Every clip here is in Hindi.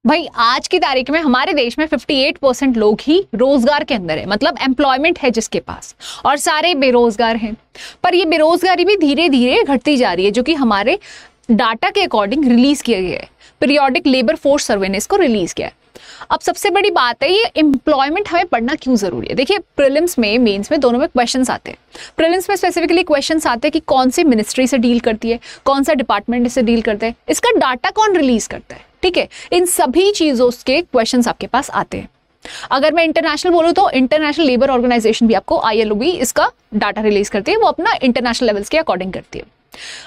भाई आज की तारीख में हमारे देश में 58% लोग ही रोजगार के अंदर है, मतलब एम्प्लॉयमेंट है जिसके पास, और सारे बेरोजगार हैं। पर ये बेरोजगारी भी धीरे धीरे घटती जा रही है, जो कि हमारे डाटा के अकॉर्डिंग रिलीज किया गया है। पीरियोडिक लेबर फोर्स सर्वे ने इसको रिलीज किया है। अब सबसे बड़ी बात है, ये एम्प्लॉयमेंट हमें पढ़ना क्यों जरूरी है। देखिए प्रीलिम्स में, मेंस में, दोनों में क्वेश्चंस आते हैं। प्रीलिम्स में स्पेसिफिकली क्वेश्चंस आते हैं कि कौन सी मिनिस्ट्री से डील करती है, कौन सा डिपार्टमेंट इससे डील करता है, इसका डाटा कौन रिलीज करता है, ठीक है। इन सभी चीजों के क्वेश्चंस आपके पास आते हैं। अगर मैं इंटरनेशनल बोलूं तो इंटरनेशनल लेबर ऑर्गेनाइजेशन भी आपको, ILO भी इसका डाटा रिलीज करती है, वो अपना इंटरनेशनल लेवल्स के अकॉर्डिंग करती है।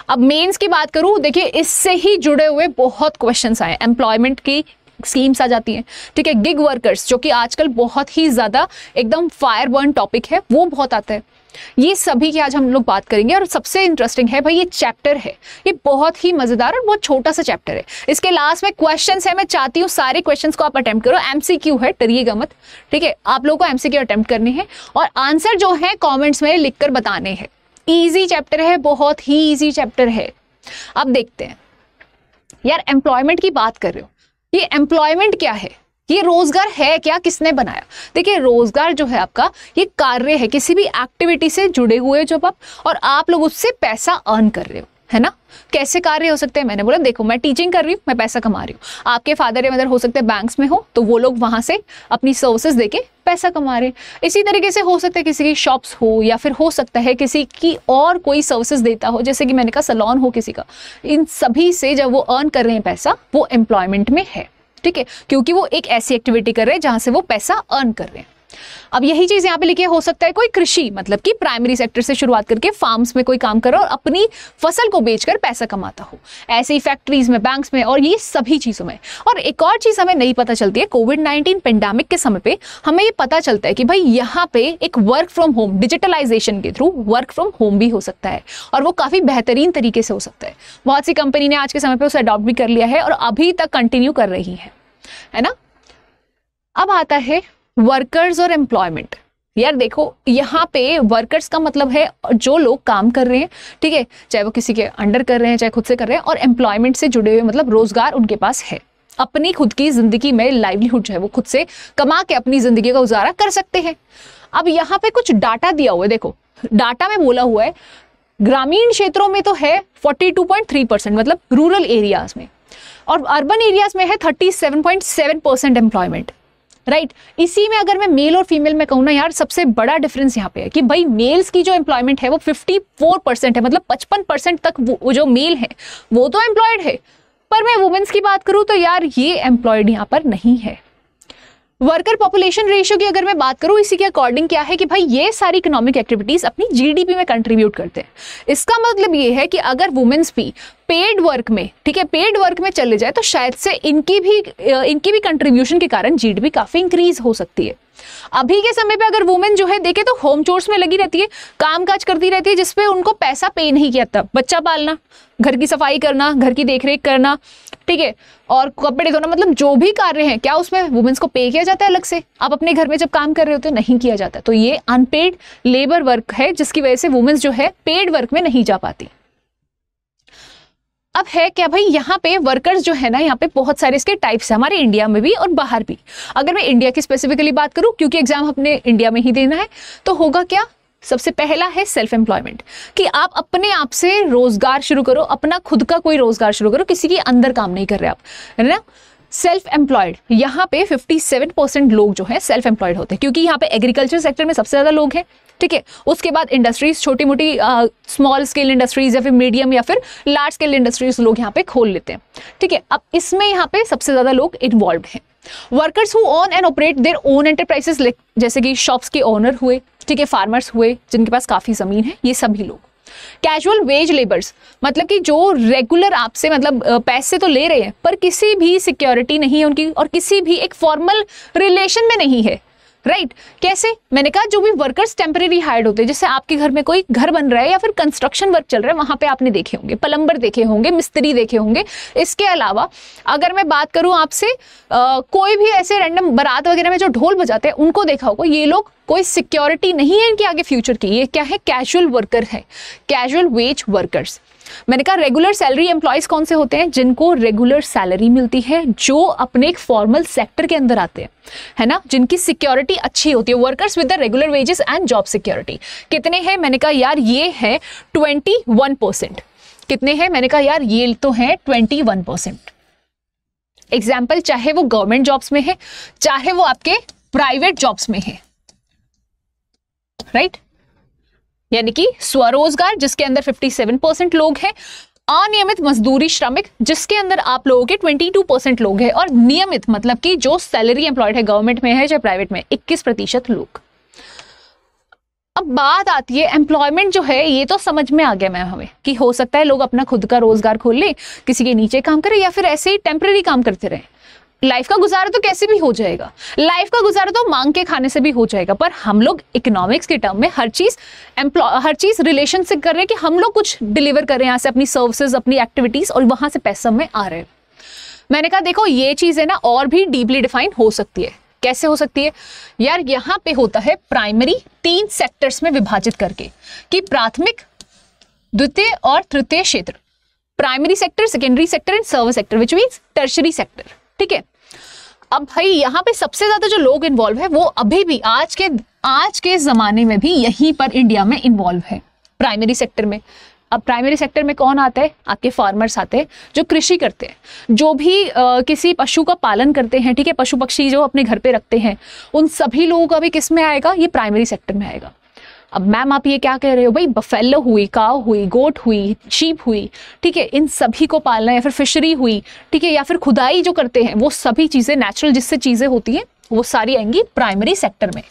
अब मेंस की बात करूं, देखिए इससे ही जुड़े हुए बहुत क्वेश्चंस आए। एम्प्लॉयमेंट की स्कीम्स आ जाती हैं, ठीक है। गिग वर्कर्स, जो कि आजकल बहुत ही ज्यादा एकदम फायर बर्न टॉपिक है, वो बहुत आता है। ये सभी की आज हम लोग बात करेंगे। और सबसे इंटरेस्टिंग है भाई, ये चैप्टर है, ये बहुत ही मजेदार और बहुत छोटा सा चैप्टर है। इसके लास्ट में क्वेश्चंस है, मैं चाहती हूँ सारे क्वेश्चंस को आप अटेम्प्ट करो। MCQ है, डरिएगा मत, ठीक है। आप लोगों को MCQ अटेम्प्ट करने हैं और आंसर जो है कॉमेंट्स में लिखकर बताने हैं। ईजी चैप्टर है, बहुत ही ईजी चैप्टर है। अब देखते हैं यार, एम्प्लॉयमेंट की बात कर रहे हो, ये एम्प्लॉयमेंट क्या है, ये रोजगार है क्या, किसने बनाया। देखिए रोजगार जो है आपका, ये कार्य है, किसी भी एक्टिविटी से जुड़े हुए जब आप, और आप लोग उससे पैसा अर्न कर रहे हो, है ना। कैसे कार्य हो सकते हैं, मैंने बोला देखो मैं टीचिंग कर रही हूँ, मैं पैसा कमा रही हूँ। आपके फादर या मदर हो सकते हैं बैंक्स में हो, तो वो लोग वहां से अपनी सर्विसेज देके पैसा कमा रहे हैं। इसी तरीके से हो सकता है किसी की शॉप्स हो, या फिर हो सकता है किसी की और कोई सर्विसेज देता हो, जैसे कि मैंने कहा सैलून हो किसी का। इन सभी से जब वो अर्न कर रहे हैं पैसा, वो एम्प्लॉयमेंट में है, ठीक है, क्योंकि वो एक ऐसी एक्टिविटी कर रहे हैं जहां से वो पैसा अर्न कर रहे हैं। अब यही चीज यहाँ पे लिखी हो सकता है कोई कृषि, मतलब कि प्राइमरी सेक्टर से शुरुआत करके फार्म्स में कोई काम कर रहा हो और अपनी फसल को बेचकर पैसा कमाता हो, ऐसे ही फैक्ट्रीज में, बैंक्स में, और ये सभी चीजों में। और एक और चीज हमें नहीं पता चलती है, कोविड-19 पेंडेमिक के समय पे हमें ये पता चलता है कि भाई यहाँ पे एक वर्क फ्रॉम होम, डिजिटलाइजेशन के थ्रू वर्क फ्रॉम होम भी हो सकता है, और वो काफी बेहतरीन तरीके से हो सकता है। बहुत सी कंपनी ने आज के समय पे उसे अडॉप्ट भी कर लिया है और अभी तक कंटिन्यू कर रही है ना। अब आता है वर्कर्स और एम्प्लॉयमेंट। यार देखो यहाँ पे वर्कर्स का मतलब है जो लोग काम कर रहे हैं, ठीक है, चाहे वो किसी के अंडर कर रहे हैं, चाहे खुद से कर रहे हैं, और एम्प्लॉयमेंट से जुड़े हुए मतलब रोजगार उनके पास है, अपनी खुद की जिंदगी में लाइवलीहुड जो है वो खुद से कमा के अपनी जिंदगी का गुजारा कर सकते हैं। अब यहाँ पे कुछ डाटा दिया हुआ है, देखो डाटा में बोला हुआ है ग्रामीण क्षेत्रों में तो है 42.3%, मतलब रूरल एरियाज में, और अर्बन एरियाज में है 37.7% एम्प्लॉयमेंट, राइट। इसी में अगर मैं मेल और फीमेल में कहूँ ना यार, सबसे बड़ा डिफरेंस यहाँ पे है कि भाई मेल्स की जो एम्प्लॉयमेंट है वो 54% है, मतलब 55% तक वो जो मेल है वो तो एम्प्लॉयड है। पर मैं वुमेन्स की बात करूँ तो यार ये एम्प्लॉयड यहाँ पर नहीं है। वर्कर पॉपुलेशन रेशियो की अगर मैं बात करूं, इसी के अकॉर्डिंग क्या है कि भाई ये सारी इकोनॉमिक एक्टिविटीज अपनी GDP में कंट्रीब्यूट करते हैं। इसका मतलब ये है कि अगर वुमेन्स भी पेड वर्क में, ठीक है, पेड वर्क में चले जाए तो शायद से इनकी भी कंट्रीब्यूशन के कारण GDP काफी इंक्रीज हो सकती है। अभी के समय पे अगर वुमेन जो है देखे तो होम चोर्स में लगी रहती है, काम काज करती रहती है, जिसपे उनको पैसा पे नहीं किया जाता। बच्चा पालना, घर की सफाई करना, घर की देखरेख करना, ठीक है, और कपड़े धोना, मतलब जो भी कार्य हैं, क्या उसमें वुमेन्स को पे किया जाता है अलग से? आप अपने घर में जब काम कर रहे होते हो नहीं किया जाता। तो ये अनपेड लेबर वर्क है, जिसकी वजह से वुमेन्स जो है पेड वर्क में नहीं जा पाती। अब है क्या भाई, यहाँ पे वर्कर्स जो है ना, यहाँ पे बहुत सारे इसके टाइप्स है, हमारे इंडिया में भी और बाहर भी। अगर मैं इंडिया की स्पेसिफिकली बात करूं, क्योंकि एग्जाम अपने इंडिया में ही देना है, तो होगा क्या, सबसे पहला है सेल्फ एम्प्लॉयमेंट, कि आप अपने आप से रोजगार शुरू करो, अपना खुद का कोई रोजगार शुरू करो, किसी के अंदर काम नहीं कर रहे आप, है ना। सेल्फ एम्प्लॉयड, यहाँ पे 57% लोग जो है सेल्फ एम्प्लॉयड होते हैं, क्योंकि यहाँ पे एग्रीकल्चर सेक्टर में सबसे ज्यादा लोग हैं, ठीक है। उसके बाद इंडस्ट्रीज, छोटी मोटी स्मॉल स्केल इंडस्ट्रीज या फिर मीडियम या फिर लार्ज स्केल इंडस्ट्रीज लोग यहाँ पे खोल लेते हैं, ठीक है। अब इसमें यहाँ पे सबसे ज्यादा लोग इन्वॉल्व हैं। Workers who own and operate their own enterprises, जैसे कि शॉप्स के ओनर हुए, ठीक है, फार्मर्स हुए जिनके पास काफी जमीन है, ये सभी लोग। कैजुअल वेज लेबर्स, मतलब कि जो रेगुलर आपसे मतलब पैसे तो ले रहे हैं पर किसी भी सिक्योरिटी नहीं है उनकी, और किसी भी एक फॉर्मल रिलेशन में नहीं है, राइट। कैसे, मैंने कहा जो भी वर्कर्स टेम्परेरी हायर्ड होते हैं, जैसे आपके घर में कोई घर बन रहा है या फिर कंस्ट्रक्शन वर्क चल रहा है, वहां पे आपने देखे होंगे प्लम्बर देखे होंगे, मिस्त्री देखे होंगे। इसके अलावा अगर मैं बात करूं आपसे, कोई भी ऐसे रैंडम बारात वगैरह में जो ढोल बजाते हैं उनको देखा होगा। ये लोग कोई सिक्योरिटी नहीं है इनके आगे फ्यूचर की, ये क्या है, कैजुअल वर्कर है, कैजुअल वेज वर्कर्स। मैंने कहा रेगुलर सैलरी एम्प्लॉयज कौन से होते हैं? जिनको रेगुलर सैलरी मिलती है, जो अपने एक फॉर्मल सेक्टर के अंदर आते हैं, है ना, जिनकी सिक्योरिटी अच्छी होती है, workers with the regular wages and job security. कितने हैं? मैंने कहा यार ये है 21%। कितने हैं? मैंने कहा यार ये तो है 21%। एग्जाम्पल, चाहे वो गवर्नमेंट जॉब्स में है, चाहे वो आपके प्राइवेट जॉब्स में है, राइट? यानी कि स्वरोजगार जिसके अंदर 57% लोग हैं, अनियमित मजदूरी श्रमिक जिसके अंदर आप लोगों के 22% लोग हैं, और नियमित मतलब कि जो सैलरी एम्प्लॉयड है, गवर्नमेंट में है चाहे प्राइवेट में, 21% लोग। अब बात आती है एम्प्लॉयमेंट जो है, ये तो समझ में आ गया मैम हमें कि हो सकता है लोग अपना खुद का रोजगार खोल ले, किसी के नीचे काम करे या फिर ऐसे ही टेम्परेरी काम करते रहे। लाइफ का गुजारा तो कैसे भी हो जाएगा, लाइफ का गुजारा तो मांग के खाने से भी हो जाएगा, पर हम लोग इकोनॉमिक्स के टर्म में हर चीज रिलेशन से कर रहे हैं कि हम लोग कुछ डिलीवर कर रहे हैं यहाँ से, अपनी सर्विसेज, अपनी एक्टिविटीज, और वहां से पैसा में आ रहे हैं। मैंने कहा देखो ये चीज है ना और भी डीपली डिफाइन हो सकती है। कैसे हो सकती है यार? यहाँ पे होता है प्राइमरी 3 सेक्टर्स में विभाजित करके कि प्राथमिक, द्वितीय और तृतीय क्षेत्र। Primary sector, secondary sector and service sector, which means tertiary sector. ठीक है, अब भाई यहाँ पे सबसे ज्यादा जो लोग इन्वॉल्व है वो अभी भी आज के जमाने में भी यहीं पर इंडिया में इन्वॉल्व है, प्राइमरी सेक्टर में। अब प्राइमरी सेक्टर में कौन आता है? आपके फार्मर्स आते हैं जो कृषि करते हैं, जो भी किसी पशु का पालन करते हैं, ठीक है, पशु पक्षी जो अपने घर पे रखते हैं, उन सभी लोगों का भी किस में आएगा? ये प्राइमरी सेक्टर में आएगा। अब मैम आप ये क्या कह रहे हो भाई? बफेलो हुई, काव हुई, गोट हुई, शीप हुई, ठीक है, इन सभी को पालना, या फिर फिशरी हुई, ठीक है, या फिर खुदाई जो करते हैं, वो सभी चीजें नेचुरल जिससे चीजें होती हैं वो सारी आएंगी प्राइमरी सेक्टर में,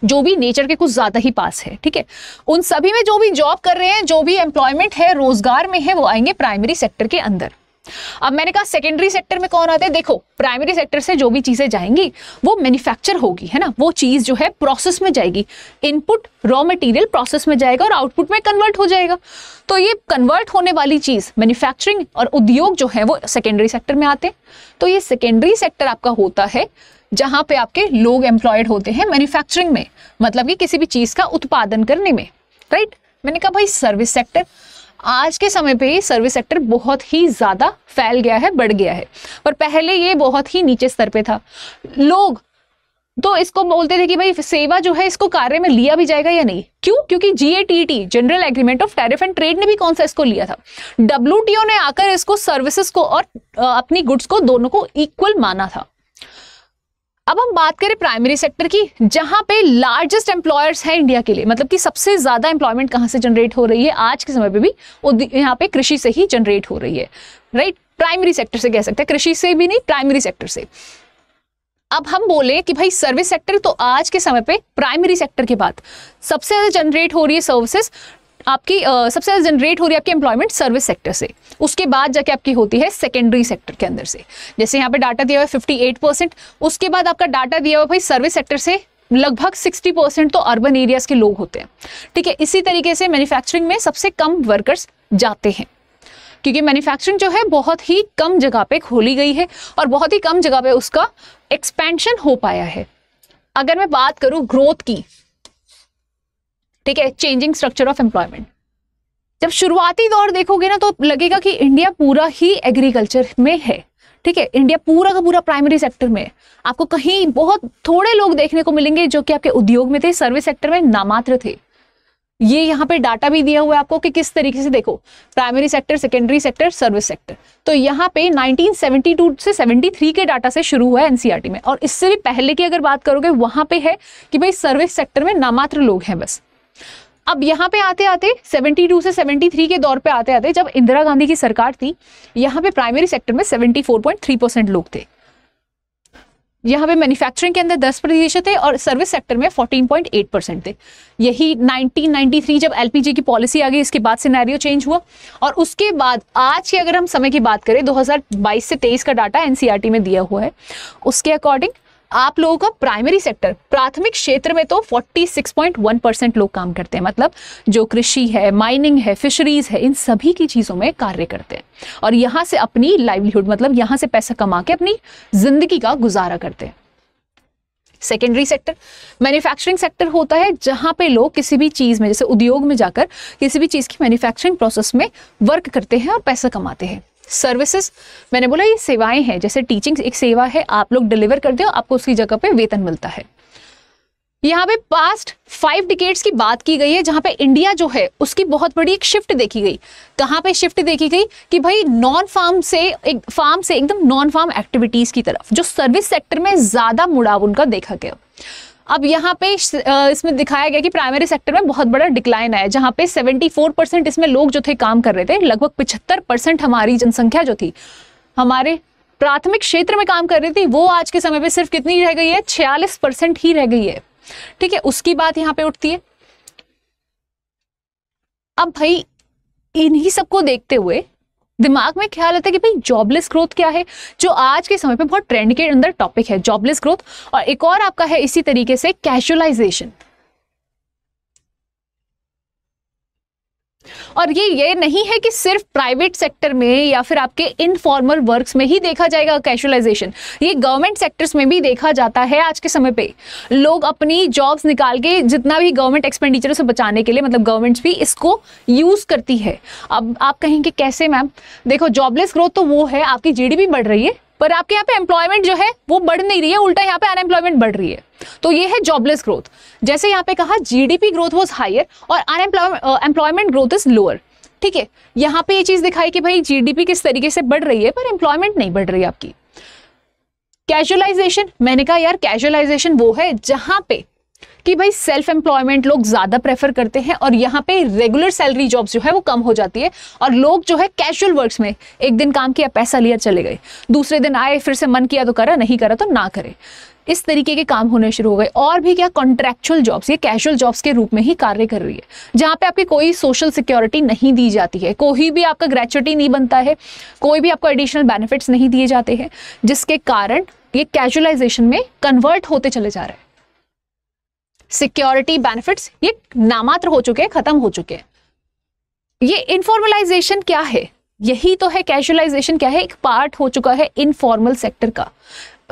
जो भी नेचर के कुछ ज्यादा ही पास है। ठीक है, उन सभी में जो भी जॉब कर रहे हैं, जो भी एम्प्लॉयमेंट है, रोजगार में है, वो आएंगे प्राइमरी सेक्टर के अंदर। अब मैंने कहा सेकेंडरी सेक्टर में कौन आते हैं? देखो प्राइमरी सेक्टर से जो भी चीजें जाएंगी वो मैन्युफैक्चर होगी, है ना, वो चीज जो है प्रोसेस में जाएगी, इनपुट रॉ मटेरियल प्रोसेस में जाएगा और आउटपुट में कन्वर्ट हो जाएगा। तो ये कन्वर्ट होने वाली चीज मैन्युफैक्चरिंग और उद्योग जो है वो सेकेंडरी सेक्टर में आते हैं। तो ये सेकेंडरी सेक्टर आपका होता है जहां पे आपके लोग एम्प्लॉयड होते हैं मैन्युफैक्चरिंग में, मतलब कि किसी भी चीज का उत्पादन करने में, राइट? मैंने कहा भाई सर्विस सेक्टर, आज के समय पे सर्विस सेक्टर बहुत ही ज्यादा फैल गया है, बढ़ गया है, पर पहले ये बहुत ही नीचे स्तर पे था। लोग तो इसको बोलते थे कि भाई सेवा जो है इसको कार्य में लिया भी जाएगा या नहीं। क्यों? क्योंकि GATT, general agreement of tariff and trade ने भी कौन सा इसको लिया था? WTO ने आकर इसको सर्विसेज को और अपनी गुड्स को दोनों को इक्वल माना था। अब हम बात करें प्राइमरी सेक्टर की, जहां पे लार्जेस्ट एम्प्लॉयर्स हैं इंडिया के लिए, मतलब कि सबसे ज्यादा एम्प्लॉयमेंट कहां से जनरेट हो रही है आज के समय पे भी, यहाँ पे कृषि से ही जनरेट हो रही है, राइट? प्राइमरी सेक्टर से कह सकते हैं, कृषि से भी नहीं, प्राइमरी सेक्टर से। अब हम बोले कि भाई सर्विस सेक्टर, तो आज के समय पे प्राइमरी सेक्टर के बाद सबसे ज्यादा जनरेट हो रही है सर्विसेज आपकी, सबसे ज्यादा जनरेट हो रही है आपकी एम्प्लॉयमेंट सर्विस सेक्टर से। उसके बाद जाके आपकी होती है सेकेंडरी सेक्टर के अंदर से। जैसे यहाँ पे डाटा दिया हुआ है 58%, उसके बाद आपका डाटा दिया हुआ भाई सर्विस सेक्टर से लगभग 60% तो अर्बन एरियाज के लोग होते हैं। ठीक है, इसी तरीके से मैन्युफैक्चरिंग में सबसे कम वर्कर्स जाते हैं, क्योंकि मैन्युफैक्चरिंग जो है बहुत ही कम जगह पे खोली गई है और बहुत ही कम जगह पे उसका एक्सपेंशन हो पाया है। अगर मैं बात करूं ग्रोथ की, ठीक है, चेंजिंग स्ट्रक्चर ऑफ एम्प्लॉयमेंट, जब शुरुआती दौर देखोगे ना तो लगेगा कि इंडिया पूरा ही एग्रीकल्चर में है। ठीक है, इंडिया पूरा का पूरा प्राइमरी सेक्टर में है। आपको कहीं बहुत थोड़े लोग देखने को मिलेंगे जो कि आपके उद्योग में थे, सर्विस सेक्टर में नामात्र थे। ये यहाँ पे डाटा भी दिया हुआ है आपको कि किस तरीके से, देखो primary sector, secondary sector, service sector. तो यहाँ पे 1972 से 73 के डाटा से शुरू हुआ है NCERT में, और इससे भी पहले की अगर बात करोगे वहां पे है कि भाई सर्विस सेक्टर में नामात्र लोग हैं बस। अब यहाँ पे आते आते 72 से 73 के दौर पे आते आते जब इंदिरा गांधी की सरकार थी, यहाँ पे प्राइमरी सेक्टर में 74.3% लोग थे। यहाँ पे मैन्युफैक्चरिंग के अंदर 10% थे और सर्विस सेक्टर में 14.8% थे। यही 1993 जब LPG की पॉलिसी आ गई, इसके बाद सिनेरियो चेंज हुआ, और उसके बाद आज के अगर हम समय की बात करें 2022 से 23 का डाटा NCERT में दिया हुआ है, उसके अकॉर्डिंग आप लोगों का प्राइमरी सेक्टर, प्राथमिक क्षेत्र में तो 46.1% लोग काम करते हैं, मतलब जो कृषि है, माइनिंग है, फिशरीज है, इन सभी की चीजों में कार्य करते हैं और यहां से अपनी लाइवलीहुड, मतलब यहां से पैसा कमा के अपनी जिंदगी का गुजारा करते हैं। सेकेंडरी सेक्टर, मैन्युफैक्चरिंग सेक्टर होता है जहां पे लोग किसी भी चीज में, जैसे उद्योग में जाकर किसी भी चीज की मैन्युफैक्चरिंग प्रोसेस में वर्क करते हैं और पैसा कमाते हैं। सर्विसेज, मैंने बोला ये सेवाएं हैं, जैसे टीचिंग एक सेवा है, आप लोग डिलीवर करते हो, आपको उसकी जगह पे वेतन मिलता है। यहाँ पे पास्ट 5 डिकेड्स की बात की गई है जहां पे इंडिया जो है उसकी बहुत बड़ी एक शिफ्ट देखी गई। कहां पे शिफ्ट देखी गई कि भाई नॉन फार्म से एकदम नॉन फार्म एक्टिविटीज की तरफ, जो सर्विस सेक्टर में ज्यादा मुड़ाव उनका देखा गया। अब यहाँ पे इसमें दिखाया गया कि प्राइमरी सेक्टर में बहुत बड़ा डिक्लाइन आया, जहां पे 74% इसमें लोग जो थे काम कर रहे थे, लगभग 75% हमारी जनसंख्या जो थी हमारे प्राथमिक क्षेत्र में काम कर रही थी, वो आज के समय पे सिर्फ कितनी रह गई है, 46% ही रह गई है। ठीक है, उसकी बात यहां पे उठती है। अब भाई इन्हीं सबको देखते हुए दिमाग में ख्याल आता है कि भाई जॉबलेस ग्रोथ क्या है, जो आज के समय पे बहुत ट्रेंड के अंदर टॉपिक है, जॉबलेस ग्रोथ। और एक और आपका है इसी तरीके से कैजुअलाइजेशन। और ये नहीं है कि सिर्फ प्राइवेट सेक्टर में या फिर आपके इनफॉर्मल वर्क्स में ही देखा जाएगा कैजुअलाइजेशन, ये गवर्नमेंट सेक्टर्स में भी देखा जाता है। आज के समय पे लोग अपनी जॉब्स निकाल के जितना भी गवर्नमेंट एक्सपेंडिचर से बचाने के लिए, मतलब गवर्नमेंट्स भी इसको यूज करती है। अब आप कहेंगे कैसे मैम? देखो, जॉबलेस ग्रोथ तो वो है आपकी जीडीपी बढ़ रही है पर आपके यहाँ पे एम्प्लॉयमेंट जो है वो बढ़ नहीं रही है, उल्टा यहाँ पे अनएम्प्लॉयमेंट बढ़ रही है, तो ये है जॉबलेस ग्रोथ। जैसे यहाँ पे कहा जीडीपी ग्रोथ वाज हायर और एम्प्लॉयमेंट ग्रोथ इज लोअर। ठीक है, यहाँ पे ये चीज दिखाई कि भाई जीडीपी किस तरीके से बढ़ रही है पर एम्प्लॉयमेंट नहीं बढ़ रही है आपकी। कैजुअलाइजेशन, मैंने कहा यार कैजुअलाइजेशन वो है जहां पे कि भाई सेल्फ एम्प्लॉयमेंट लोग ज्यादा प्रेफर करते हैं और यहाँ पे रेगुलर सैलरी जॉब्स जो है वो कम हो जाती है और लोग जो है कैजुअल वर्क्स में एक दिन काम किया, पैसा लिया, चले गए, दूसरे दिन आए, फिर से मन किया तो करा, नहीं करा तो ना करे, इस तरीके के काम होने शुरू हो गए। और भी क्या, कॉन्ट्रैक्चुअल जॉब्स, ये कैजुअल जॉब्स के रूप में ही कार्य कर रही है, जहां पे आपकी कोई सोशल सिक्योरिटी नहीं दी जाती है, कोई भी आपका ग्रेचुइटी नहीं बनता है, कोई भी आपको एडिशनल बेनिफिट्स नहीं दिए जाते हैं, जिसके कारण ये कैजुअलाइजेशन में कन्वर्ट होते चले जा रहे हैं। सिक्योरिटी बेनिफिट्स ये नामात्र हो चुके हैं, खत्म हो चुके हैं। ये इनफॉर्मलाइजेशन क्या है? यही तो है कैजुअलाइजेशन क्या है, एक पार्ट हो चुका है इनफॉर्मल सेक्टर का।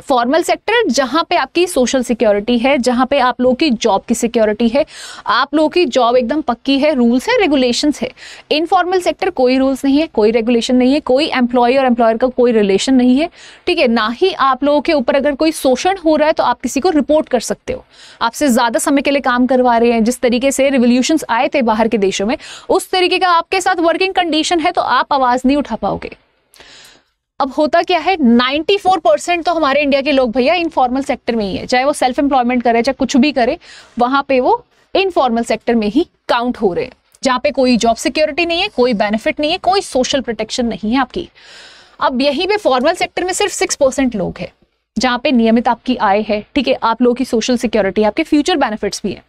फॉर्मल सेक्टर जहां पे आपकी सोशल सिक्योरिटी है, जहां पे आप लोगों की जॉब की सिक्योरिटी है, आप लोगों की जॉब एकदम पक्की है, रूल्स है, रेगुलेशंस है। इनफॉर्मल सेक्टर कोई रूल्स नहीं है, कोई रेगुलेशन नहीं है, कोई एम्प्लॉय और एम्प्लॉयर का कोई रिलेशन नहीं है। ठीक है, ना ही आप लोगों के ऊपर अगर कोई शोषण हो रहा है तो आप किसी को रिपोर्ट कर सकते हो, आपसे ज्यादा समय के लिए काम करवा रहे हैं, जिस तरीके से रिवोल्यूशंस आए थे बाहर के देशों में, उस तरीके का आपके साथ वर्किंग कंडीशन है तो आप आवाज नहीं उठा पाओगे। अब होता क्या है, 94% तो हमारे इंडिया के लोग भैया इनफॉर्मल सेक्टर में ही है, चाहे वो सेल्फ एम्प्लॉयमेंट करे चाहे कुछ भी करे, वहां पे वो इनफॉर्मल सेक्टर में ही काउंट हो रहे हैं, जहां पे कोई जॉब सिक्योरिटी नहीं है, कोई बेनिफिट नहीं है, कोई सोशल प्रोटेक्शन नहीं है आपकी। अब यहीं पे फॉर्मल सेक्टर में सिर्फ 6% लोग हैं जहां पे नियमित आपकी आय है। ठीक है, आप लोगों की सोशल सिक्योरिटी, आपके फ्यूचर बेनिफिट्स भी है।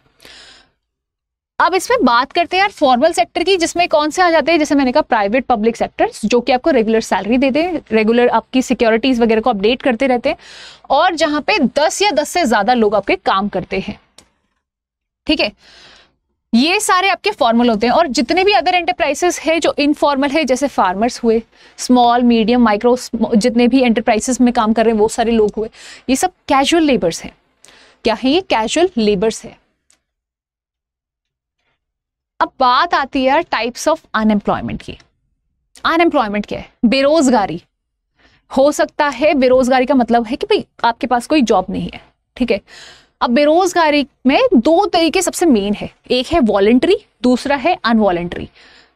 अब इसमें बात करते हैं यार फॉर्मल सेक्टर की, जिसमें कौन से आ जाते हैं, जैसे मैंने कहा प्राइवेट पब्लिक सेक्टर्स, जो कि आपको रेगुलर सैलरी देते हैं, रेगुलर आपकी सिक्योरिटीज वगैरह को अपडेट करते रहते हैं, और जहां पे 10 या 10 से ज्यादा लोग आपके काम करते हैं। ठीक है, ये सारे आपके फॉर्मल होते हैं। और जितने भी अदर एंटरप्राइजेस है जो इनफॉर्मल है, जैसे फार्मर्स हुए, स्मॉल मीडियम माइक्रो, जितने भी एंटरप्राइजेस में काम कर रहे हैं वो सारे लोग हुए, ये सब कैजुअल लेबर्स हैं। क्या है ये? कैजुअल लेबर्स है। अब बात आती है टाइप्स ऑफ अनएम्प्लॉयमेंट की। अनएम्प्लॉयमेंट क्या है? बेरोजगारी। हो सकता है बेरोजगारी का मतलब है कि भाई आपके पास कोई जॉब नहीं है। ठीक है, अब बेरोजगारी में 2 तरीके सबसे मेन है, एक है वॉलंटरी, दूसरा है अनवॉलंटरी।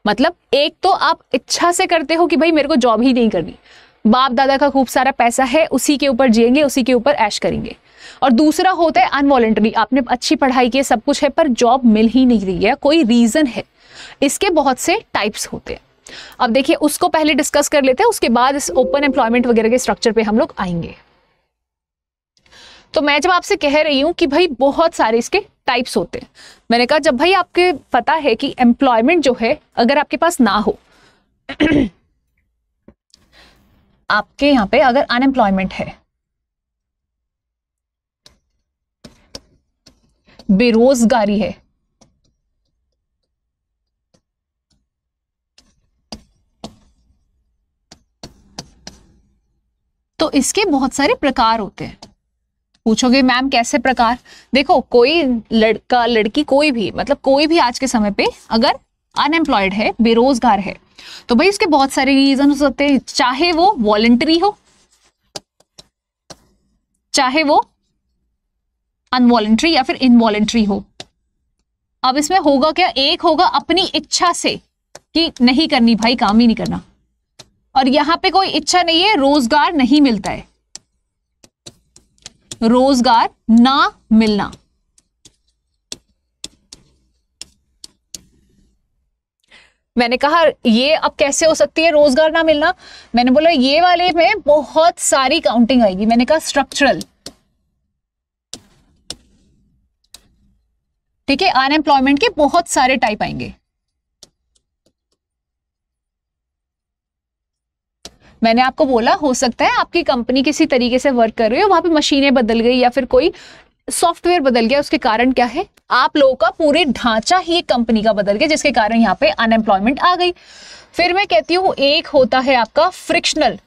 मतलब एक तो आप इच्छा से करते हो कि भाई मेरे को जॉब ही नहीं करनी, बाप दादा का खूब सारा पैसा है, उसी के ऊपर जिएंगे, उसी के ऊपर ऐश करेंगे। और दूसरा होता है अनवॉलंटरी, आपने अच्छी पढ़ाई की, सब कुछ है, पर जॉब मिल ही नहीं रही है, कोई रीजन है। इसके बहुत से टाइप्स होते हैं। अब देखिए उसको पहले डिस्कस कर लेते हैं, उसके बाद इस ओपन एम्प्लॉयमेंट वगैरह के स्ट्रक्चर पे हम लोग आएंगे। तो मैं जब आपसे कह रही हूं कि भाई बहुत सारे इसके टाइप्स होते हैं, मैंने कहा जब भाई आपके पता है कि एम्प्लॉयमेंट जो है अगर आपके पास ना हो आपके यहां पे अगर अनएम्प्लॉयमेंट है, बेरोजगारी है, तो इसके बहुत सारे प्रकार होते हैं। पूछोगे मैम कैसे प्रकार? देखो, कोई लड़का लड़की कोई भी, मतलब कोई भी आज के समय पे अगर अनएम्प्लॉयड है, बेरोजगार है, तो भाई उसके बहुत सारे रीजन हो सकते हैं, चाहे वो वॉलंटरी हो, चाहे वो अनवॉलंटरी या फिर इनवॉलंटरी हो। अब इसमें होगा क्या, एक होगा अपनी इच्छा से कि नहीं करनी भाई, काम ही नहीं करना, और यहां पे कोई इच्छा नहीं है, रोजगार नहीं मिलता है, रोजगार ना मिलना। मैंने कहा ये अब कैसे हो सकती है रोजगार ना मिलना? मैंने बोला ये वाले में बहुत सारी काउंटिंग आएगी। मैंने कहा स्ट्रक्चरल, ठीक है, अनएम्प्लॉयमेंट के बहुत सारे टाइप आएंगे। मैंने आपको बोला हो सकता है आपकी कंपनी किसी तरीके से वर्क कर रही हो, वहां पे मशीनें बदल गई या फिर कोई सॉफ्टवेयर बदल गया, उसके कारण क्या है, आप लोगों का पूरे ढांचा ही एक कंपनी का बदल गया, जिसके कारण यहाँ पे अनएम्प्लॉयमेंट आ गई। फिर मैं कहती हूं एक होता है आपका फ्रिक्शनल।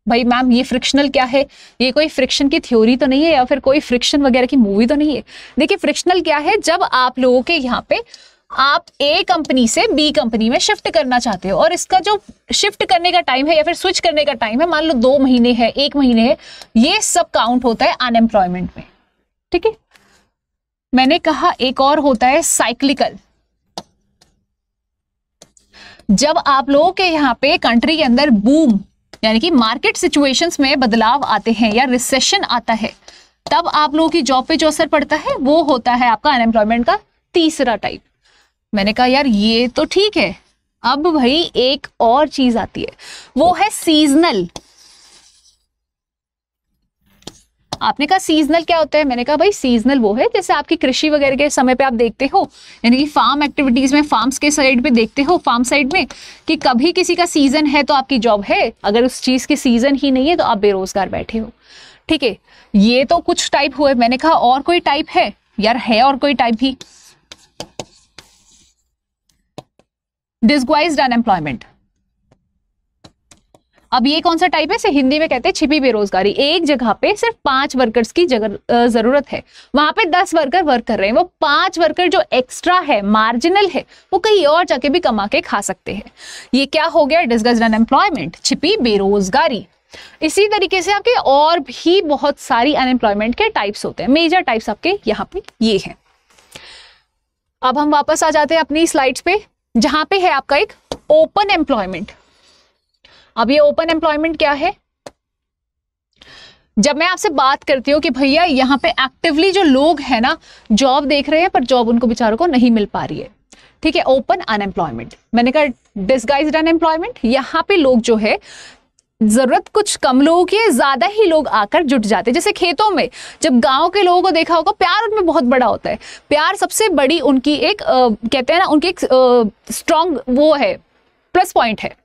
भाई मैम ये फ्रिक्शनल क्या है? ये कोई फ्रिक्शन की थ्योरी तो नहीं है या फिर कोई फ्रिक्शन वगैरह की मूवी तो नहीं है। देखिए फ्रिक्शनल क्या है, जब आप लोगों के यहाँ पे आप ए कंपनी से बी कंपनी में शिफ्ट करना चाहते हो, और इसका जो शिफ्ट करने का टाइम है या फिर स्विच करने का टाइम है, मान लो 2 महीने है, 1 महीने है, ये सब काउंट होता है अनएम्प्लॉयमेंट में, ठीक है। मैंने कहा एक और होता है साइक्लिकल। जब आप लोगों के यहाँ पे कंट्री के अंदर बूम यानी कि मार्केट सिचुएशंस में बदलाव आते हैं या रिसेशन आता है, तब आप लोगों की जॉब पे जो असर पड़ता है वो होता है आपका अनएम्प्लॉयमेंट का तीसरा टाइप। मैंने कहा यार ये तो ठीक है, अब भाई एक और चीज आती है, वो है सीजनल। आपने कहा सीजनल क्या होता है? मैंने कहा भाई सीजनल वो है जैसे आपकी कृषि वगैरह के समय पे आप देखते हो, यानी कि फार्म एक्टिविटीज में, फार्म्स के साइड पे देखते हो, फार्म साइड में, कि कभी किसी का सीजन है तो आपकी जॉब है, अगर उस चीज की सीजन ही नहीं है तो आप बेरोजगार बैठे हो, ठीक है। ये तो कुछ टाइप हुए। मैंने कहा और कोई टाइप है? यार है और कोई टाइप भी, डिस्ग्वाइज्ड अनएम्प्लॉयमेंट। अब ये कौन सा टाइप है? इसे हिंदी में कहते हैं छिपी बेरोजगारी। एक जगह पे सिर्फ 5 वर्कर्स की जरूरत है, वहां पे 10 वर्कर वर्क कर रहे हैं, वो 5 वर्कर जो एक्स्ट्रा है, मार्जिनल है, वो कहीं और जाके भी कमा के खा सकते हैं। ये क्या हो गया? डिस्गस्ड अनएम्प्लॉयमेंट, छिपी बेरोजगारी। इसी तरीके से आपके और भी बहुत सारी अनएम्प्लॉयमेंट के टाइप्स होते हैं। मेजर टाइप्स आपके यहाँ पे ये हैं। अब हम वापस आ जाते हैं अपनी स्लाइड्स पे, जहां पे है आपका एक ओपन एम्प्लॉयमेंट। अब ये ओपन एम्प्लॉयमेंट क्या है? जब मैं आपसे बात करती हूँ कि भैया यहाँ पे एक्टिवली जो लोग हैं ना, जॉब देख रहे हैं पर जॉब उनको बेचारों को नहीं मिल पा रही है, ठीक है, ओपन अनएम्प्लॉयमेंट। मैंने कहा डिस्गाइज्ड अनएम्प्लॉयमेंट, यहाँ पे लोग जो है जरूरत कुछ कम लोगों की है, ज्यादा ही लोग आकर जुट जाते हैं। जैसे खेतों में जब गांव के लोगों को देखा होगा, प्यार उनमें बहुत बड़ा होता है। प्यार सबसे बड़ी उनकी एक कहते हैं ना, उनकी एक स्ट्रॉन्ग वो है, प्लस पॉइंट है।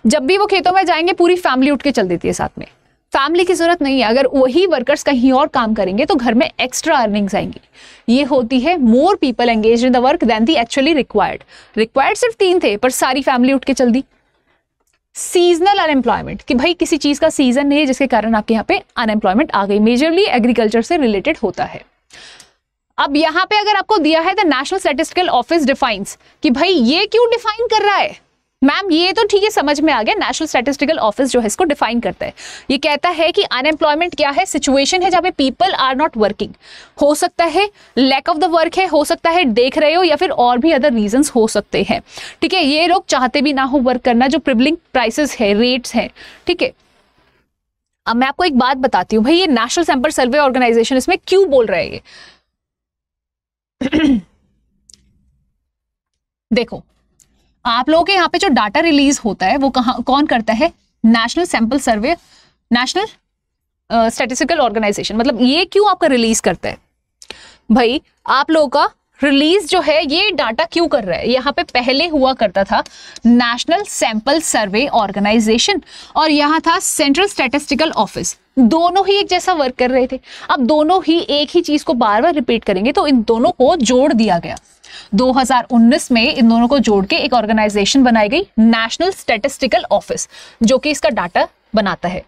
जब भी वो खेतों में जाएंगे पूरी फैमिली उठ के चल देती है साथ में। फैमिली की जरूरत नहीं है, अगर वही वर्कर्स कहीं और काम करेंगे तो घर में एक्स्ट्रा अर्निंग्स आएंगी। ये होती है more people engage in the work then the actually required. Required सिर्फ 3 थे पर सारी फैमिली उठ के चल दी। सीजनल अनएम्प्लॉयमेंट, कि भाई किसी चीज का सीजन नहीं है जिसके कारण आपके यहाँ पे अनएम्प्लॉयमेंट आ गई, मेजरली एग्रीकल्चर से रिलेटेड होता है। अब यहाँ पे अगर आपको दिया है the national statistical office defines, कि भाई ये क्यों डिफाइन कर रहा है मैम, ये तो ठीक है समझ में आ गया, नेशनल स्टैटिस्टिकल ऑफिस जो है इसको डिफाइन करता है। ये कहता है कि अनएम्प्लॉयमेंट क्या है? सिचुएशन है जहां पे पीपल आर नॉट वर्किंग। हो सकता है लैक ऑफ द वर्क है, हो सकता है देख रहे हो, या फिर और भी अदर रीजंस हो सकते हैं, ठीक है। ये लोग चाहते भी ना हो वर्क करना, जो प्रिवलिंग प्राइसेस है, रेट्स है, ठीक है। अब मैं आपको एक बात बताती हूँ भाई, ये नेशनल सैंपल सर्वे ऑर्गेनाइजेशन इसमें क्यों बोल रहा है ये देखो, आप लोगों के यहाँ पे जो डाटा रिलीज होता है वो कौन करता है? National sample survey, national statistical organisation. मतलब ये क्यों आपका रिलीज करता है? भाई आप लोगों का रिलीज जो है ये डाटा क्यों कर रहा है? यहाँ पे पहले हुआ करता था नेशनल सैंपल सर्वे ऑर्गेनाइजेशन और यहाँ था सेंट्रल स्टैटिस्टिकल ऑफिस। दोनों ही एक जैसा वर्क कर रहे थे। अब दोनों ही एक ही चीज को बार बार रिपीट करेंगे, तो इन दोनों को जोड़ दिया गया। 2019 में इन दोनों को जोड़ के एक ऑर्गेनाइजेशन बनाई गई, नेशनल स्टैटिस्टिकल ऑफिस, जो कि इसका डाटा बनाता है।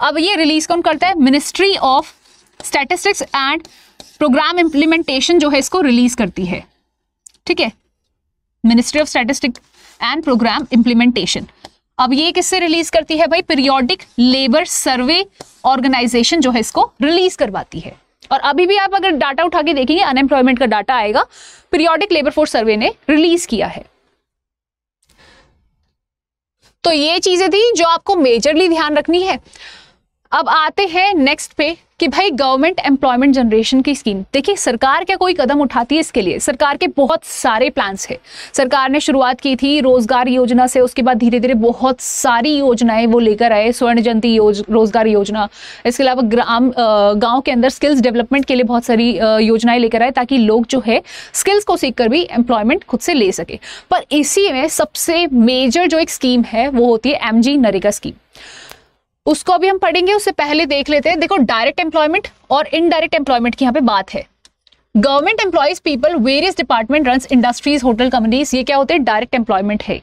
अब ये रिलीज कौन करता है? Ministry of statistics and programme implementation जो है इसको रिलीज करती है, ठीक है, ministry of statistics and programme implementation. अब ये किससे रिलीज करती है भाई? पीरियोडिक लेबर सर्वे ऑर्गेनाइजेशन जो है इसको रिलीज करवाती है। और अभी भी आप अगर डाटा उठा के देखेंगे अनएम्प्लॉयमेंट का डाटा आएगा, पीरियोडिक लेबर फोर्स सर्वे ने रिलीज किया है। तो ये चीजें थी जो आपको मेजरली ध्यान रखनी है। अब आते हैं नेक्स्ट पे कि भाई गवर्नमेंट एम्प्लॉयमेंट जनरेशन की स्कीम। देखिए सरकार क्या कोई कदम उठाती है इसके लिए? सरकार के बहुत सारे प्लान्स है। सरकार ने शुरुआत की थी रोजगार योजना से, उसके बाद धीरे धीरे बहुत सारी योजनाएं वो लेकर आए, स्वर्ण जयंती रोजगार योजना, इसके अलावा गांव के अंदर स्किल्स डेवलपमेंट के लिए बहुत सारी योजनाएं लेकर आए ताकि लोग जो है स्किल्स को सीख कर भी एम्प्लॉयमेंट खुद से ले सके। पर इसी में सबसे मेजर जो एक स्कीम है वो होती है एमजी नरेगा स्कीम। उसको अभी हम पढ़ेंगे, उससे पहले देख लेते हैं। देखो डायरेक्ट एम्प्लॉयमेंट और इनडायरेक्ट एम्प्लॉयमेंट की यहाँ पे बात है। Government employees people various department runs industries hotel companies, ये क्या होते हैं? डायरेक्ट एम्प्लॉयमेंट है।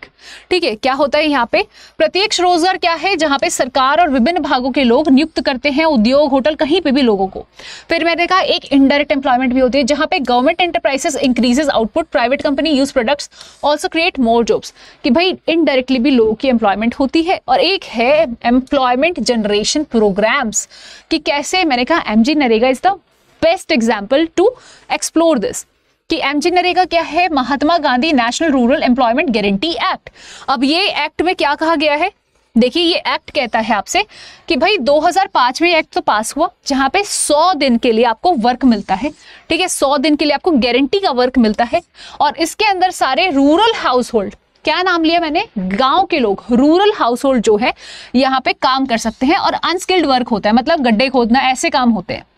ठीक है, क्या होता है यहाँ पे? प्रत्यक्ष रोजगार क्या है? जहां पे सरकार और विभिन्न भागों के लोग नियुक्त करते हैं, उद्योग होटल कहीं पे भी लोगों को। फिर मैंने कहा एक इनडायरेक्ट एम्प्लॉयमेंट भी होती है जहां पे government enterprises increases output, private company use products also create more jobs, कि भाई इनडायरेक्टली भी लोगों की एम्प्लॉयमेंट होती है। और एक है एम्प्लॉयमेंट जनरेशन प्रोग्राम्स, कि कैसे? मैंने कहा MG NREGA is the best example to explore this. कि एमजी नरेगा क्या है? Mahatma Gandhi national rural employment guarantee act. अब ये एक्ट में क्या कहा गया है? देखिए ये एक्ट कहता है आपसे कि भाई 2005 में एक्ट तो पास हुआ जहां पे 100 दिन के लिए आपको वर्क मिलता है, ठीक है, 100 दिन के लिए आपको गारंटी का वर्क मिलता है। और इसके अंदर सारे रूरल हाउस होल्ड, क्या नाम लिया मैंने? गांव के लोग, रूरल हाउस होल्ड जो है यहाँ पे काम कर सकते हैं। और अनस्किल्ड वर्क होता है, मतलब गड्ढे खोदना, ऐसे काम होते हैं।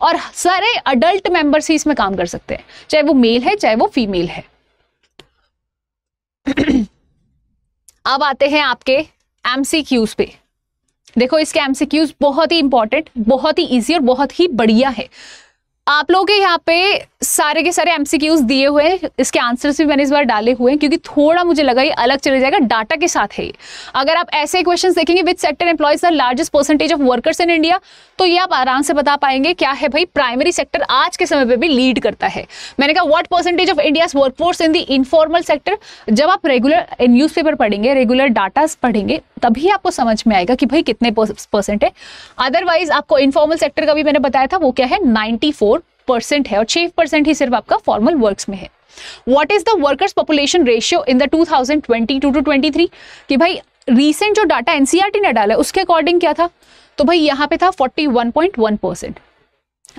और सारे अडल्ट मेंबर्स ही इसमें काम कर सकते हैं, चाहे वो मेल है चाहे वो फीमेल है। अब आते हैं आपके एमसीक्यूज पे। देखो इसके एमसीक्यूज बहुत ही इंपॉर्टेंट, बहुत ही इजी और बहुत ही बढ़िया है। आप लोगों के यहाँ पे सारे के सारे एमसीक्यूज दिए हुए हैं, इसके आंसर्स भी मैंने इस बार डाले हुए हैं क्योंकि थोड़ा मुझे लगा ये अलग चले जाएगा, डाटा के साथ है। अगर आप ऐसे क्वेश्चंस देखेंगे which sector employees the largest percentage of workers in India, तो ये आप आराम से बता पाएंगे। क्या है भाई? प्राइमरी सेक्टर आज के समय पे भी लीड करता है। मैंने कहा what percentage of India's workforce in the informal sector. जब आप रेगुलर न्यूज़पेपर पढ़ेंगे, रेगुलर डाटा पढ़ेंगे, तभी आपको समझ में आएगा कि भाई कितने परसेंट है। अदरवाइज आपको इनफॉर्मल सेक्टर का भी मैंने बताया था, वो क्या है? 94% है और 6% ही सिर्फ आपका फॉर्मल वर्क्स में है। What is the workers population ratio in the 2022 to 23, कि भाई रीसेंट जो डाटा एनसीईआरटी ने डाला है उसके अकॉर्डिंग क्या था? तो भाई यहाँ पे था 41.1%।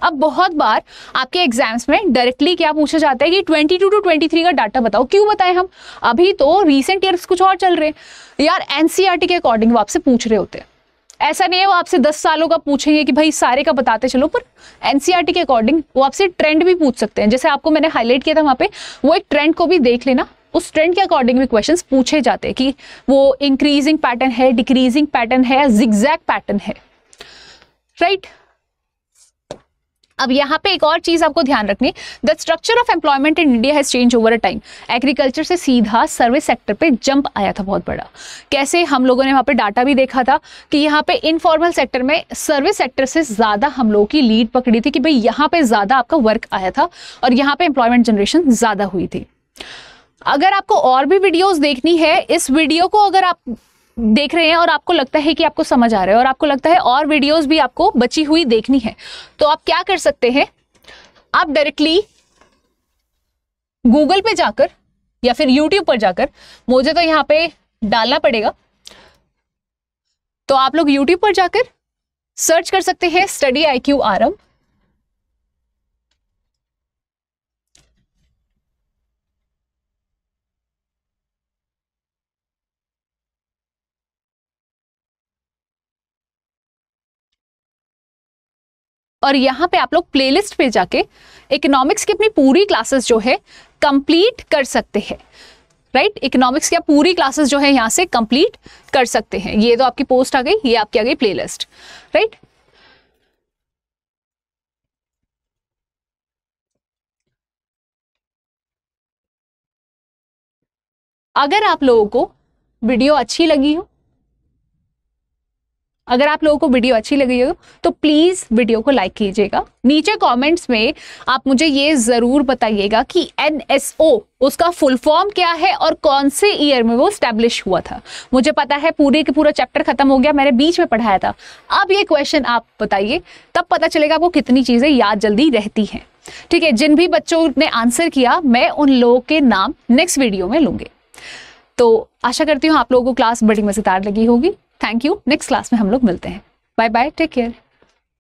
अब बहुत बार आपके एग्जाम्स में डायरेक्टली क्या पूछा जाता है कि 22 टू 23 का डाटा बताओ। क्यों बताएं हम? अभी तो रीसेंट ईयर्स कुछ और चल रहे हैं यार, एनसीईआरटी के अकॉर्डिंग वो आपसे पूछ रहे होते हैं। ऐसा नहीं है वो आपसे 10 सालों का पूछेंगे कि भाई सारे का बताते चलो, पर एनसीईआरटी के अकॉर्डिंग वो आपसे ट्रेंड भी पूछ सकते हैं। जैसे आपको मैंने हाईलाइट किया था वहां पे, वो एक ट्रेंड को भी देख लेना, उस ट्रेंड के अकॉर्डिंग भी क्वेश्चंस पूछे जाते हैं कि वो इंक्रीजिंग पैटर्न है, डिक्रीजिंग पैटर्न है, जिगजैग पैटर्न है, राइट। अब यहाँ पे एक और चीज आपको ध्यान रखनी, the structure of employment in India has change over a time. Agriculture से सीधा सर्विस सेक्टर पे जंप आया था बहुत बड़ा। कैसे? हम लोगों ने वहाँ पे डाटा भी देखा था कि यहाँ पे इनफॉर्मल सेक्टर में सर्विस सेक्टर से ज्यादा हम लोगों की लीड पकड़ी थी कि भाई यहाँ पे ज्यादा आपका वर्क आया था और यहाँ पे एम्प्लॉयमेंट जनरेशन ज्यादा हुई थी। अगर आपको और भी वीडियोज देखनी है, इस वीडियो को अगर आप देख रहे हैं और आपको लगता है कि आपको समझ आ रहा है और आपको लगता है और वीडियोस भी आपको बची हुई देखनी है, तो आप क्या कर सकते हैं? आप डायरेक्टली गूगल पे जाकर या फिर यूट्यूब पर जाकर, मुझे तो यहां पे डालना पड़ेगा, तो आप लोग यूट्यूब पर जाकर सर्च कर सकते हैं स्टडी IQ आरंभ। और यहाँ पे आप लोग प्लेलिस्ट पे जाके इकोनॉमिक्स की अपनी पूरी क्लासेस जो है कंप्लीट कर सकते हैं, राइट। इकोनॉमिक्स की पूरी क्लासेस जो है यहाँ से कंप्लीट कर सकते हैं। ये तो आपकी पोस्ट आ गई, ये आपकी आ गई प्लेलिस्ट, राइट। अगर आप लोगों को वीडियो अच्छी लगी हो, अगर आप लोगों को वीडियो अच्छी लगी हो तो प्लीज वीडियो को लाइक कीजिएगा। नीचे कमेंट्स में आप मुझे ये जरूर बताइएगा कि NSO उसका फुल फॉर्म क्या है और कौन से ईयर में वो स्टैब्लिश हुआ था। मुझे पता है पूरे के पूरा चैप्टर खत्म हो गया, मैंने बीच में पढ़ाया था। अब ये क्वेश्चन आप बताइए, तब पता चलेगा आपको कितनी चीजें याद जल्दी रहती हैं। ठीक है, जिन भी बच्चों ने आंसर किया मैं उन लोगों के नाम नेक्स्ट वीडियो में लूंगी। तो आशा करती हूँ आप लोगों को क्लास बड़ी मजेदार लगी होगी। Thank you. नेक्स्ट क्लास में हम लोग मिलते हैं। Bye bye, take care.